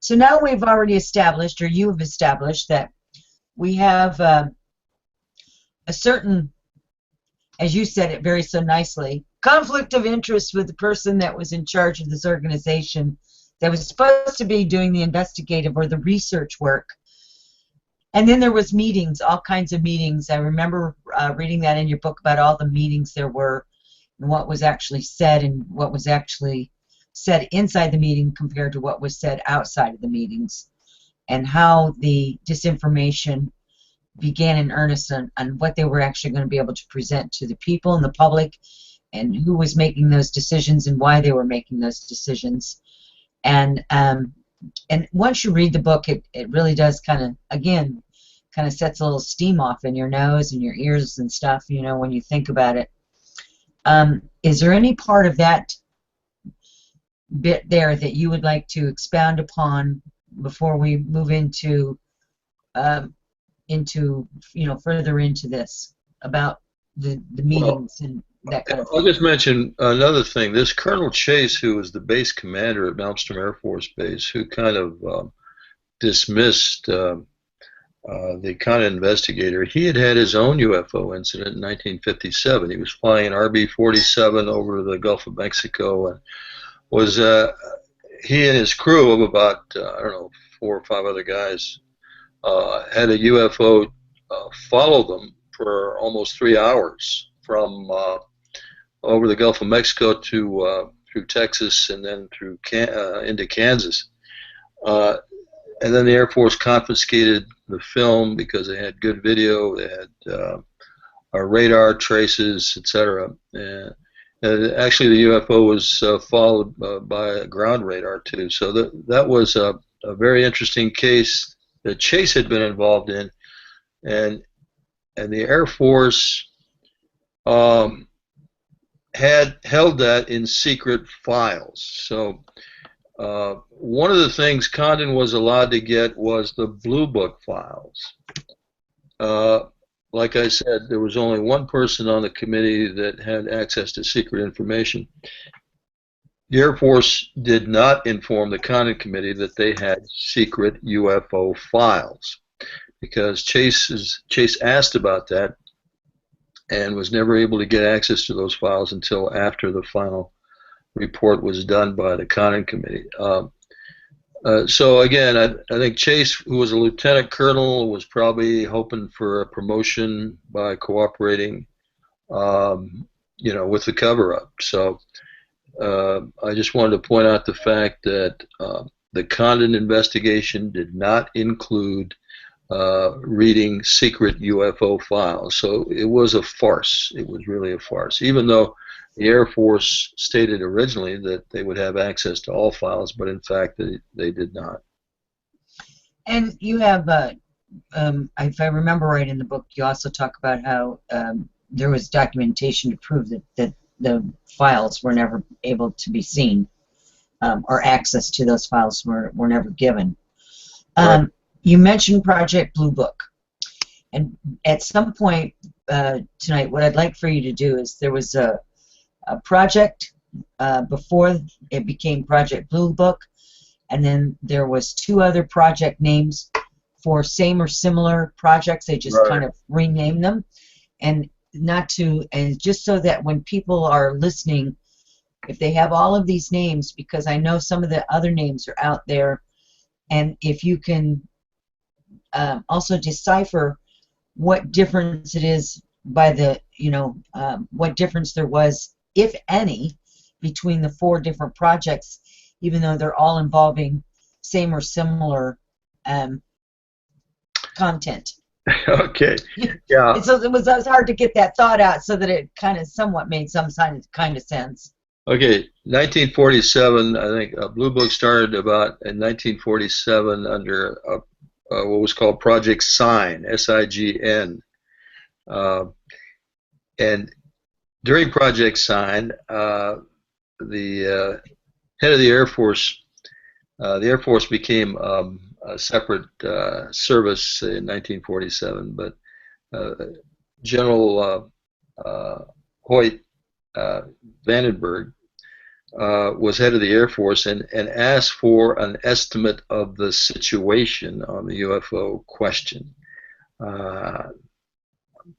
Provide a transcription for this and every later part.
So now we've already established, or you have established, that we have a certain, as you said it very so nicely, conflict of interest with the person that was in charge of this organization that was supposed to be doing the investigative or the research work. And then there was meetings, all kinds of meetings. I remember reading that in your book about all the meetings there were and what was actually said and what was actually said inside the meeting compared to what was said outside of the meetings, and how the disinformation began in earnest on what they were actually going to be able to present to the people and the public, and who was making those decisions and why they were making those decisions. And once you read the book, it really does kind of sets a little steam off in your nose and your ears and stuff, you know, when you think about it. Is there any part of that bit there that you would like to expound upon before we move into you know, further into this about the meetings and that kind of thing? I'll just mention another thing. This Colonel Chase, who was the base commander at Malmstrom Air Force Base, who kind of dismissed the kind of investigator, he had his own UFO incident in 1957. He was flying an RB-47 over the Gulf of Mexico, and was he and his crew of about I don't know, 4 or 5 other guys had a UFO follow them for almost 3 hours from over the Gulf of Mexico to through Texas and then through into Kansas. And then the Air Force confiscated the film because they had good video, they had radar traces, etc. Actually, the UFO was followed by a ground radar too. So that was a very interesting case that Chase had been involved in, and the Air Force had held that in secret files. So one of the things Condon was allowed to get was the Blue Book files. Like I said, there was only one person on the committee that had access to secret information. The Air Force did not inform the Condon Committee that they had secret UFO files, because Chase asked about that and was never able to get access to those files until after the final report was done by the Condon Committee. So again, I think Chase, who was a lieutenant colonel, was probably hoping for a promotion by cooperating, you know, with the cover-up. So I just wanted to point out the fact that the Condon investigation did not include reading secret UFO files. So it was a farce. It was really a farce, even though the Air Force stated originally that they would have access to all files, but in fact they did not. And you have, if I remember right in the book, you also talk about how there was documentation to prove that the files were never able to be seen, or access to those files were never given. Right. You mentioned Project Blue Book, and at some point tonight, what I'd like for you to do is, there was a project before it became Project Blue Book, and then there was 2 other project names for same or similar projects. They just kind of renamed them, and just so that when people are listening, if they have all of these names, because I know some of the other names are out there, and if you can also decipher what difference it is by the, you know, what difference there was, if any, between the 4 different projects, even though they're all involving same or similar content. Okay. Yeah. So it was hard to get that thought out so that it kind of somewhat made some kind of sense. Okay, 1947, I think Blue Book started about in 1947 under what was called Project Sign, S-I-G-N. And during Project Sign, the head of the Air Force became a separate service in 1947, but General Hoyt Vandenberg was head of the Air Force and asked for an estimate of the situation on the UFO question.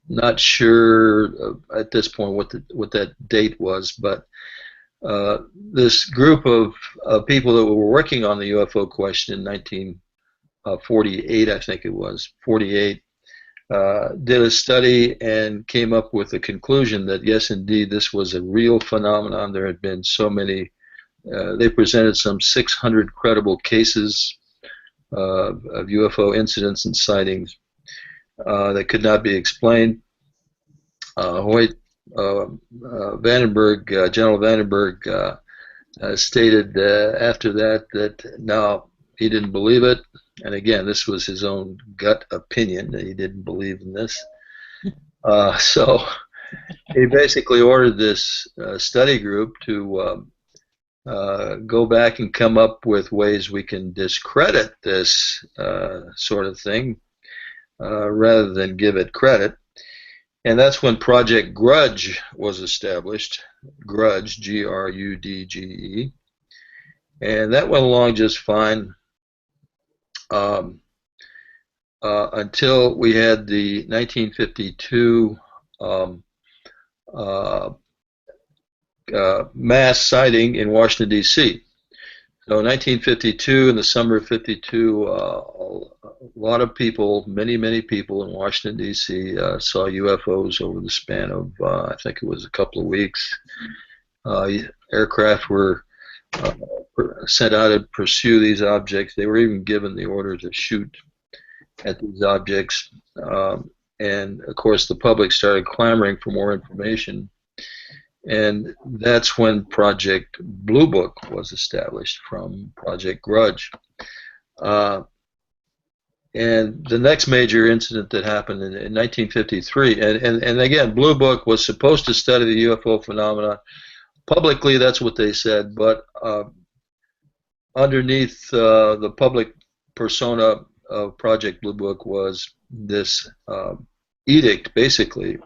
Not sure at this point what that date was, but this group of people that were working on the UFO question in 1948, I think it was 48, did a study and came up with the conclusion that yes, indeed, this was a real phenomenon. There had been so many. They presented some 600 credible cases of UFO incidents and sightings that could not be explained. General Vandenberg stated after that no, he didn't believe it. And again, this was his own gut opinion that he didn't believe in this. So he basically ordered this study group to go back and come up with ways we can discredit this sort of thing rather than give it credit. And that's when Project Grudge was established. Grudge, Grudge. And that went along just fine until we had the 1952 mass sighting in Washington, D.C. So in 1952, in the summer of 52, a lot of people, many people in Washington, D.C. Saw UFOs over the span of, I think it was a couple of weeks. Aircraft were sent out to pursue these objects. They were even given the order to shoot at these objects. And, of course, the public started clamoring for more information. And that's when Project Blue Book was established from Project Grudge. And the next major incident that happened in 1953, and again, Blue Book was supposed to study the UFO phenomenon. Publicly, that's what they said, but underneath the public persona of Project Blue Book was this edict, basically.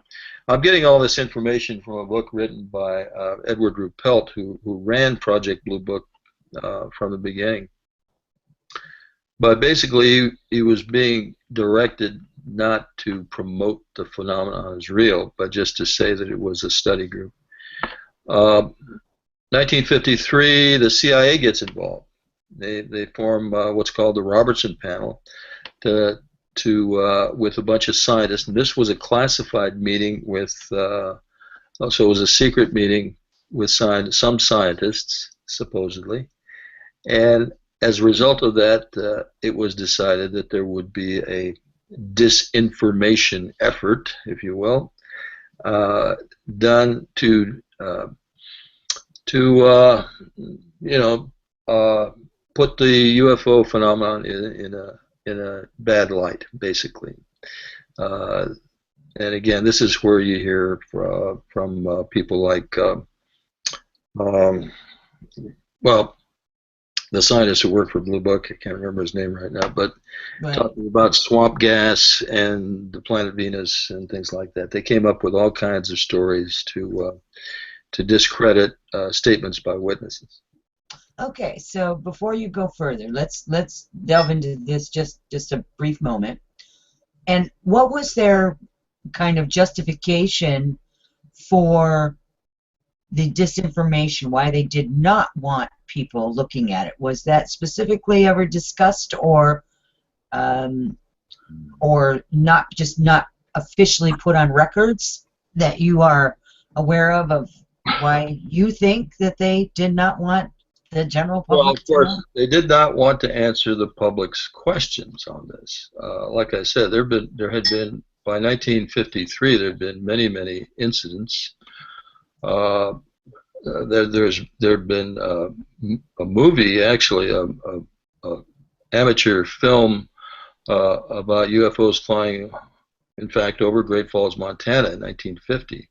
I'm getting all this information from a book written by Edward Ruppelt, who ran Project Blue Book from the beginning. But basically, he was being directed not to promote the phenomenon as real, but just to say that it was a study group. 1953, the CIA gets involved. They form what's called the Robertson Panel with a bunch of scientists, and this was a classified meeting with, so it was a secret meeting with some scientists, supposedly, and as a result of that, it was decided that there would be a disinformation effort, if you will, done to put the UFO phenomenon in a bad light, basically. And again, this is where you hear from people like, the scientist who worked for Blue Book, I can't remember his name right now, but right, talking about swamp gas and the planet Venus and things like that. They came up with all kinds of stories to discredit statements by witnesses. Okay, so before you go further, let's delve into this just a brief moment. And what was their kind of justification for the disinformation? Why they did not want people looking at it? Was that specifically ever discussed, or not officially put on records that you are aware of why you think that they did not want the general public? Well, of course, they did not want to answer the public's questions on this. Like I said, there had been by 1953 there had been many incidents. There had been a movie, actually, a amateur film about UFOs flying, in fact, over Great Falls, Montana in 1950.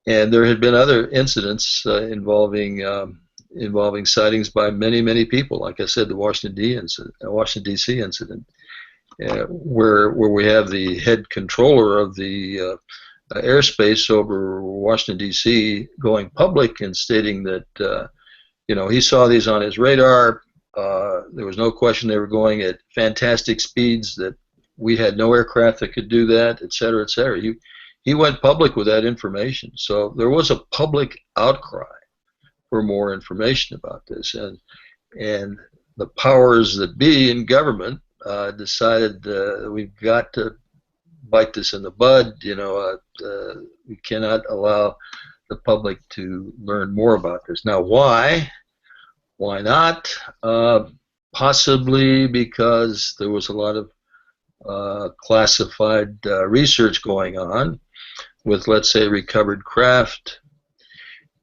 And there had been other incidents involving sightings by many people. Like I said, the Washington D.C. incident, where we have the head controller of the airspace over Washington, D.C., going public and stating that, he saw these on his radar. There was no question they were going at fantastic speeds, that we had no aircraft that could do that, et cetera, et cetera. He went public with that information. So there was a public outcry for more information about this. And the powers that be in government decided we've got to bite this in the bud. We cannot allow the public to learn more about this. Now, why? Why not? Possibly because there was a lot of classified research going on with, let's say, recovered craft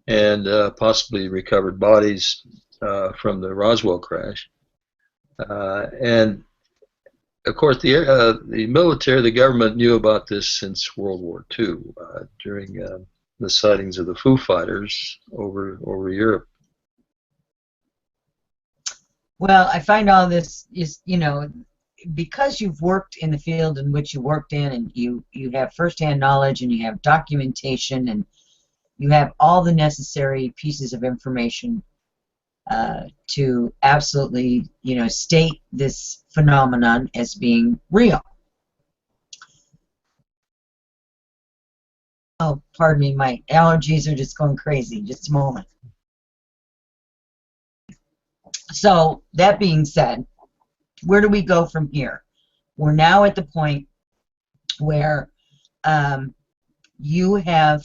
and possibly recovered bodies from the Roswell crash. And of course, the military, the government knew about this since World War II, during the sightings of the Foo Fighters over Europe. Well, I find all this is, because you've worked in the field in which you worked in, and you have firsthand knowledge, and you have documentation, and you have all the necessary pieces of information to absolutely, state this phenomenon as being real. Oh, pardon me, my allergies are just going crazy. Just a moment. So, that being said, where do we go from here? We're now at the point where you have,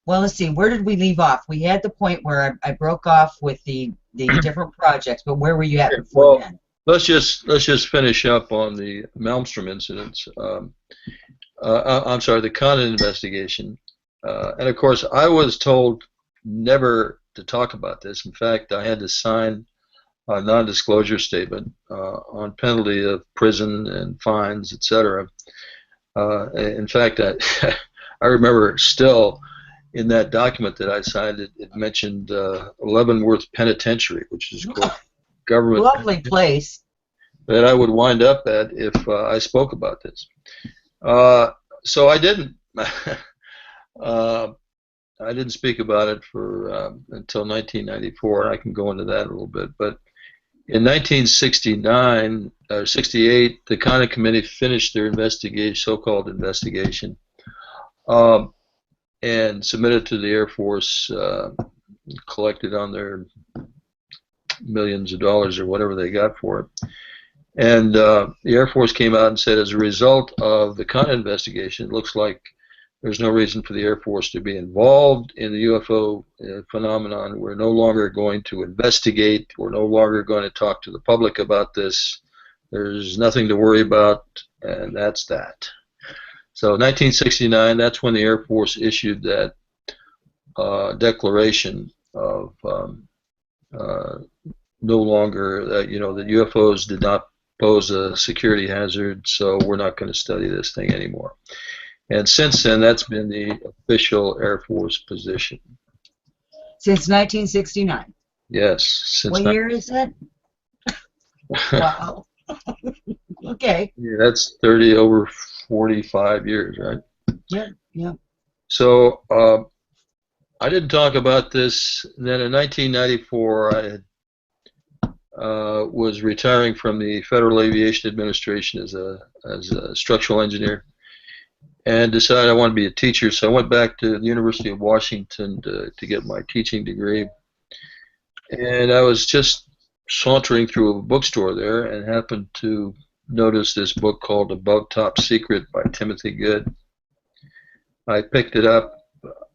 well, let's see, where did we leave off? We had the point where I broke off with the different projects, but where were you at before then? Let's just finish up on the Malmstrom incidents. I'm sorry, the Condon investigation. And of course, I was told never to talk about this. In fact, I had to sign a non-disclosure statement on penalty of prison and fines, etc. In fact, I remember still in that document that I signed, it mentioned Leavenworth Penitentiary, which is government lovely place that I would wind up at if I spoke about this. So I didn't. I didn't speak about it for until 1994. I can go into that a little bit. But in 1969 or 68, the Condon Committee finished their investigation, so-called investigation, and submitted to the Air Force, collected on their millions of dollars or whatever they got for it. And the Air Force came out and said, as a result of the Condon investigation, it looks like there's no reason for the Air Force to be involved in the UFO phenomenon. We're no longer going to investigate. We're no longer going to talk to the public about this. There's nothing to worry about, and that's that. So 1969, that's when the Air Force issued that declaration of no longer, that UFOs did not pose a security hazard, so we're not going to study this thing anymore. And since then, that's been the official Air Force position. Since 1969? Yes. Since what year is that? Wow. Okay. Yeah, that's over 45 years, right? Yeah, yeah. So I didn't talk about this. And then in 1994, I had, was retiring from the Federal Aviation Administration as a structural engineer, and decided I wanted to be a teacher. So I went back to the University of Washington to get my teaching degree. And I was just sauntering through a bookstore there and happened to notice this book called Above Top Secret by Timothy Good. I picked it up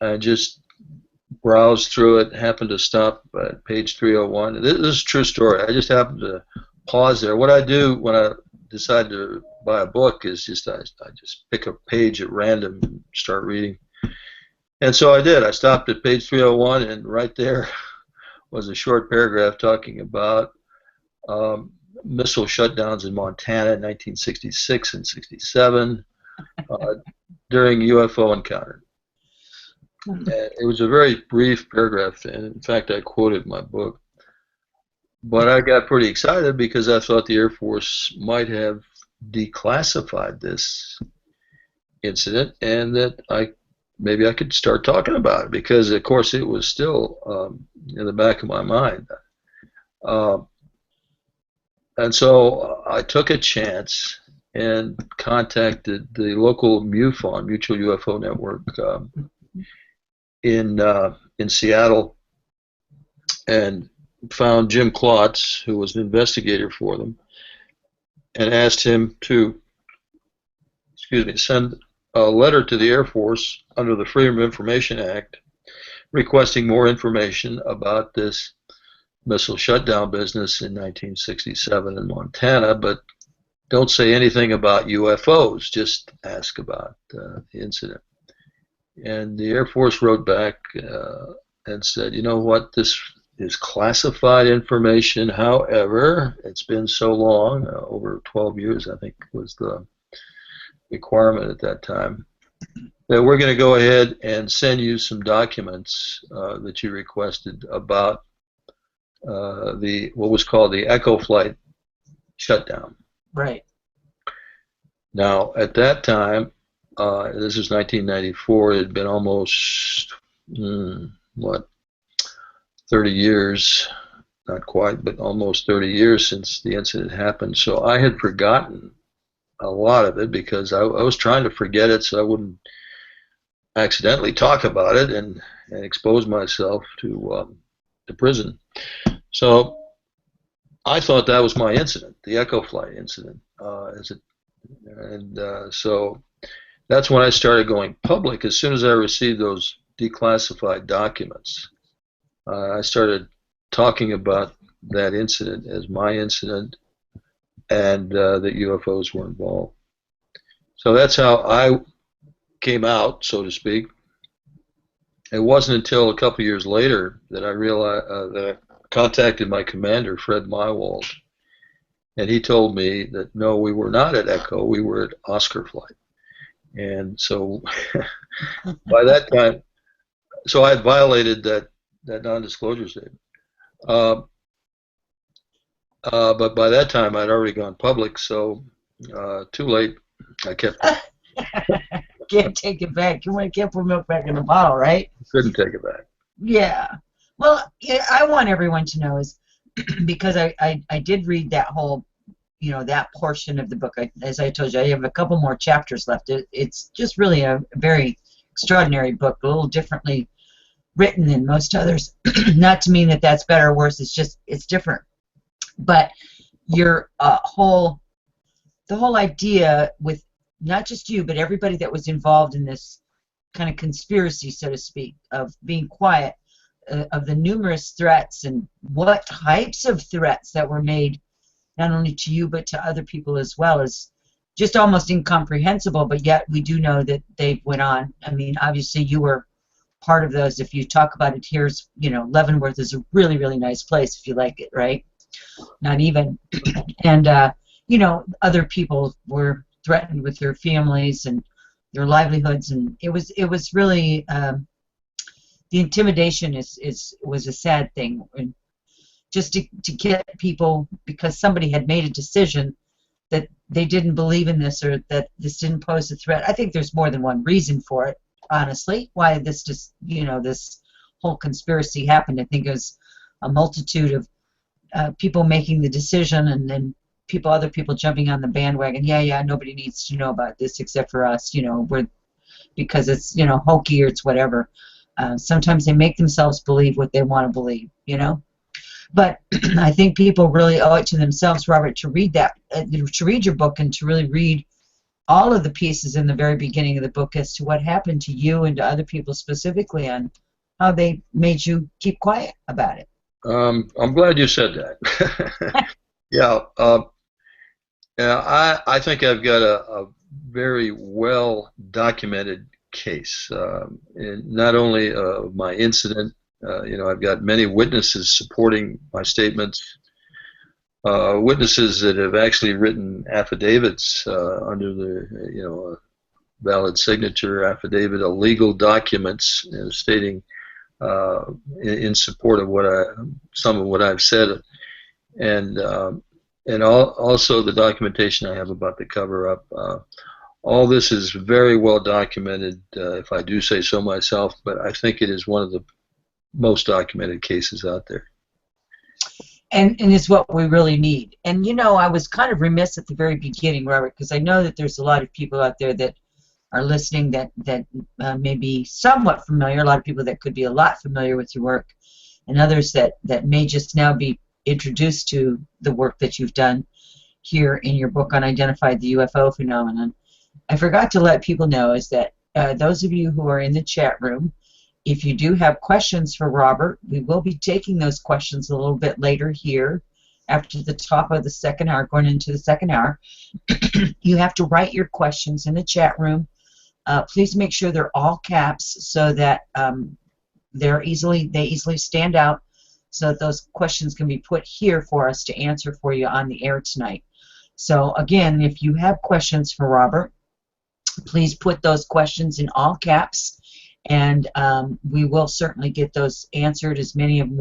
and just browsed through it, happened to stop at page 301. This is a true story. I just happened to pause there. What I do when I decide to buy a book is I just pick a page at random and start reading. And so I did. I stopped at page 301, and right there was a short paragraph talking about missile shutdowns in Montana in 1966 and 67 during UFO encounter. And it was a very brief paragraph, and in fact I quoted my book. But I got pretty excited because I thought the Air Force might have declassified this. incident, and that maybe I could start talking about it, because of course it was still in the back of my mind. Uh, and so I took a chance and contacted the local MUFON, Mutual UFO Network, in Seattle, and found Jim Klotz, who was an investigator for them, and asked him to, excuse me, send a letter to the Air Force under the Freedom of Information Act requesting more information about this missile shutdown business in 1967 in Montana, but don't say anything about UFOs, just ask about the incident. And the Air Force wrote back and said, you know what, this is classified information. However, it's been so long, over 12 years, I think was the requirement at that time, that we're going to go ahead and send you some documents that you requested about what was called the Echo Flight shutdown. Right. Now, at that time, this was 1994. It had been almost 30 years, not quite, but almost 30 years since the incident happened. So I had forgotten a lot of it, because I was trying to forget it so I wouldn't accidentally talk about it and expose myself to prison. So I thought that was my incident, the Echo Flight incident. So that's when I started going public. As soon as I received those declassified documents, I started talking about that incident as my incident, and that UFOs were involved. So that's how I came out, so to speak. It wasn't until a couple years later that I realized that I contacted my commander, Fred Mywald, and he told me that no, we were not at Echo, we were at Oscar Flight. And so by that time, so I had violated that non-disclosure statement. But by that time, I'd already gone public, so too late. I kept it. Can't take it back. You can't put milk back in the bottle, right? Couldn't take it back. Yeah. Well, yeah, I want everyone to know is because I did read that whole, that portion of the book. As I told you, I have a couple more chapters left. It's just really a very extraordinary book, a little differently written than most others. Not to mean that that's better or worse. It's just it's different. But your the whole idea with not just you, but everybody that was involved in this kind of conspiracy, so to speak, of being quiet, of the numerous threats and what types of threats that were made, not only to you but to other people as well, is just almost incomprehensible. But yet we do know that they went on. I mean, obviously you were part of those. If you talk about it, here's, Leavenworth is a really, really nice place if you like it, right? Not even. And, other people were threatened with their families and their livelihoods, and it was really the intimidation was a sad thing, and just to get people, because somebody had made a decision that they didn't believe in this or that this didn't pose a threat. I think there's more than one reason for it, honestly, why this just this whole conspiracy happened. I think it was a multitude of people making the decision, and then other people jumping on the bandwagon. Yeah, nobody needs to know about this except for us. Because it's hokey or it's whatever. Sometimes they make themselves believe what they want to believe. But I think people really owe it to themselves, Robert, to read to read your book and to really read all of the pieces in the very beginning of the book as to what happened to you and to other people specifically on how they made you keep quiet about it. I'm glad you said that. Yeah. I think I've got a very well documented case, not only of my incident. I've got many witnesses supporting my statements, witnesses that have actually written affidavits under the valid signature affidavit, legal documents stating in support of some of what I've said, and also the documentation I have about the cover-up. all this is very well documented, if I do say so myself, but I think it is one of the most documented cases out there. And it's what we really need. And you know, I was kind of remiss at the very beginning, Robert, because I know that there's a lot of people out there that are listening that may be somewhat familiar, a lot of people that could be a lot familiar with your work, and others that may just now be introduced to the work that you've done here in your book on Identified the UFO Phenomenon. I forgot to let people know is that those of you who are in the chat room, if you do have questions for Robert, we will be taking those questions a little bit later here after the top of the second hour, going into the second hour. You have to write your questions in the chat room. Please make sure they're all caps so that they easily stand out, so that those questions can be put here for us to answer for you on the air tonight. So again, if you have questions for Robert, please put those questions in all caps, and we will certainly get those answered, as many of them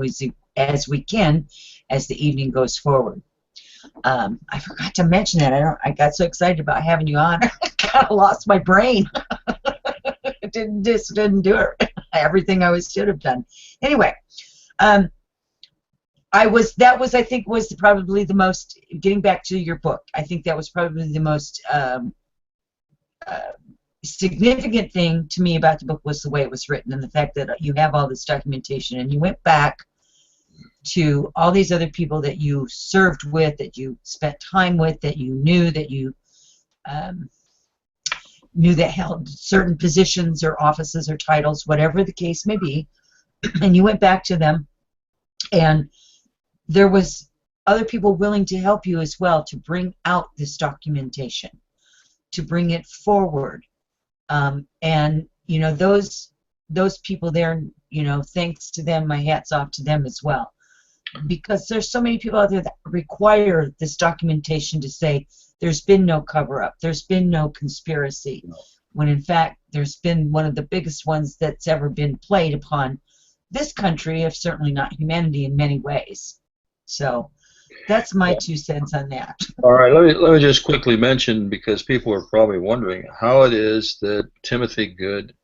as we can, as the evening goes forward. I forgot to mention that. I got so excited about having you on, I kind of lost my brain. didn't do it. Everything I should have done. Anyway, I think was probably the most, getting back to your book, I think that was probably the most significant thing to me about the book was the way it was written, and the fact that you have all this documentation, and you went back to all these other people that you served with, that you spent time with, that you knew that held certain positions or offices or titles, whatever the case may be, and you went back to them, and there was other people willing to help you as well to bring out this documentation, to bring it forward. And you know, those people there, you know, thanks to them, my hat's off to them as well, because there's so many people out there that require this documentation to say there's been no cover-up, there's been no conspiracy, when in fact there's been one of the biggest ones that's ever been played upon this country, if certainly not humanity, in many ways. So that's my 2 cents on that. All right, let me just quickly mention, because people are probably wondering how it is that Timothy Good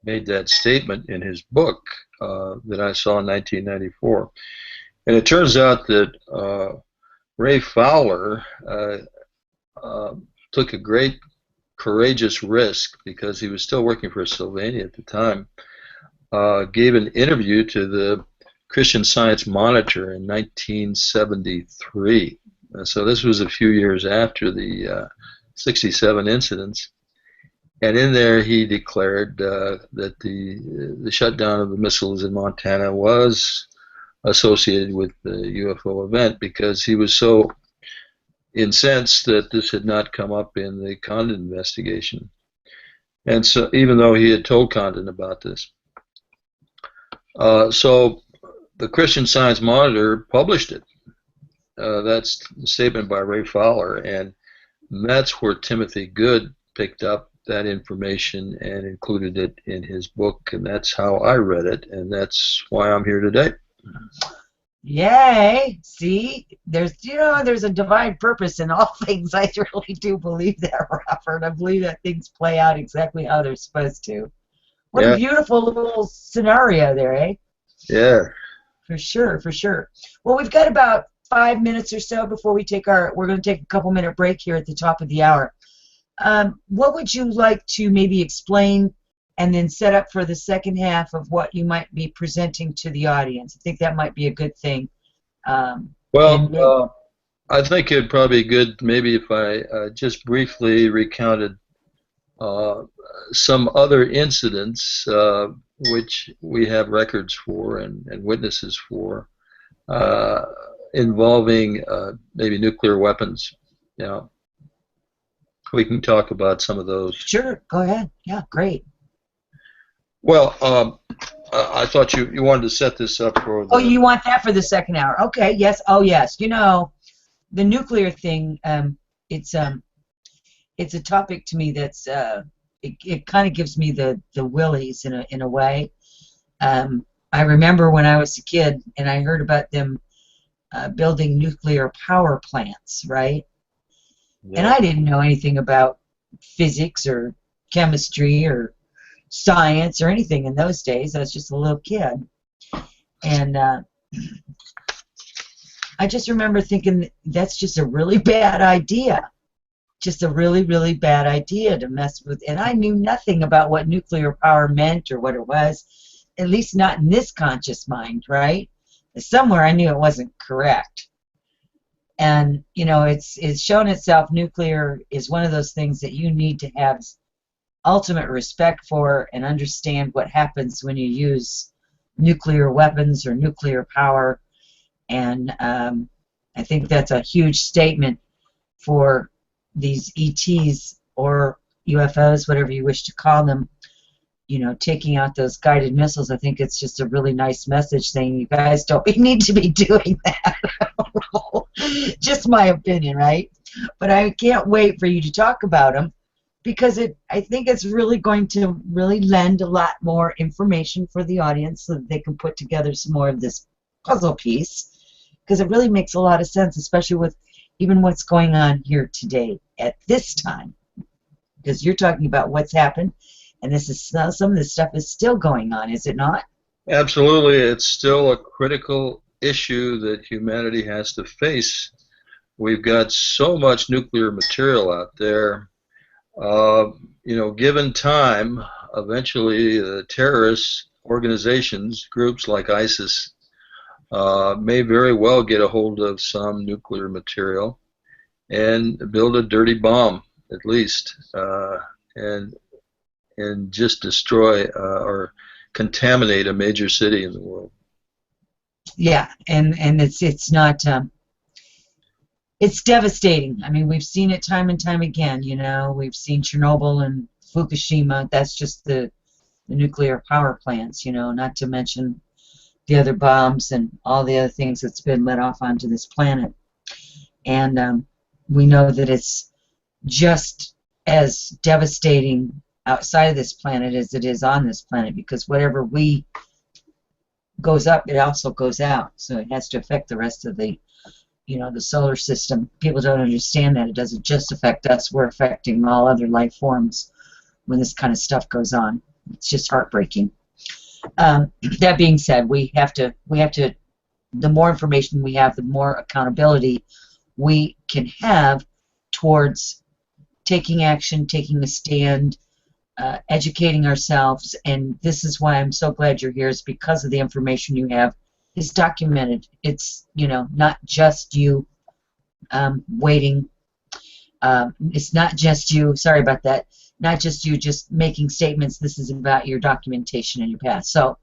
made that statement in his book that I saw in 1994. And it turns out that Ray Fowler took a great courageous risk, because he was still working for Sylvania at the time, gave an interview to the Christian Science Monitor in 1973. So this was a few years after the 67 incidents. And in there he declared that the shutdown of the missiles in Montana was associated with the UFO event, because he was so incensed that this had not come up in the Condon investigation. And so, even though he had told Condon about this. So the Christian Science Monitor published it. That's a statement by Ray Fowler, and that's where Timothy Good picked up that information and included it in his book, and that's how I read it, and that's why I'm here today. Yay! See, there's a divine purpose in all things. I really do believe that, Robert. I believe that things play out exactly how they're supposed to. What a beautiful little scenario there, eh? Yeah. For sure, for sure. Well, we've got about 5 minutes or so before we're going to take a couple-minute break here at the top of the hour. What would you like to maybe explain and then set up for the second half of what you might be presenting to the audience? I think that might be a good thing. I think it'd probably be good maybe if I just briefly recounted some other incidents which we have records for and witnesses for, involving maybe nuclear weapons. You know, we can talk about some of those. Sure, go ahead. Yeah, great. Well, I thought you wanted to set this up for the... Oh, you want that for the second hour? Okay, yes. Oh, yes. You know, the nuclear thing, it's a topic to me that's it kind of gives me the willies in a way. I remember when I was a kid and I heard about them building nuclear power plants, right? Yeah. And I didn't know anything about physics or chemistry or science or anything in those days. I was just a little kid. And I just remember thinking that's just a really bad idea. Just a really, really bad idea to mess with. And I knew nothing about what nuclear power meant or what it was, at least not in this conscious mind, right? Somewhere I knew it wasn't correct. And, you know, it's shown itself nuclear is one of those things that you need to have ultimate respect for and understand what happens when you use nuclear weapons or nuclear power. And I think that's a huge statement for these ETs or UFOs, whatever you wish to call them, you know, taking out those guided missiles. I think it's just a really nice message saying you guys don't need to be doing that. Just my opinion, right? But I can't wait for you to talk about them because I think it's really going to really lend a lot more information for the audience so that they can put together some more of this puzzle piece, because it really makes a lot of sense, especially with even what's going on here today at this time, because you're talking about what's happened, and this is some of this stuff is still going on, is it not? Absolutely, it's still a critical issue that humanity has to face. We've got so much nuclear material out there. You know, given time, eventually the terrorist organizations, groups like ISIS, may very well get a hold of some nuclear material and build a dirty bomb, at least, and just destroy or contaminate a major city in the world. Yeah, and it's not it's devastating. I mean, we've seen it time and time again. You know, we've seen Chernobyl and Fukushima. That's just the nuclear power plants. You know, not to mention the other bombs and all the other things that's been let off onto this planet. And we know that it's just as devastating outside of this planet as it is on this planet, because whatever we goes up, it also goes out. So it has to affect the rest of the, you know, the solar system. People don't understand that. It doesn't just affect us. We're affecting all other life forms when this kind of stuff goes on. It's just heartbreaking. That being said, we have to, the more information we have, the more accountability we can have towards taking action, taking a stand, educating ourselves. And this is why I'm so glad you're here, is because of the information you have is documented. It's, you know, not just you waiting. It's not just you, sorry about that, not just you just making statements. This is about your documentation and your past. So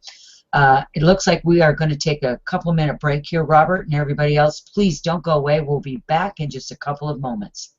it looks like we are going to take a couple-minute break here, Robert, and everybody else. Please don't go away. We'll be back in just a couple of moments.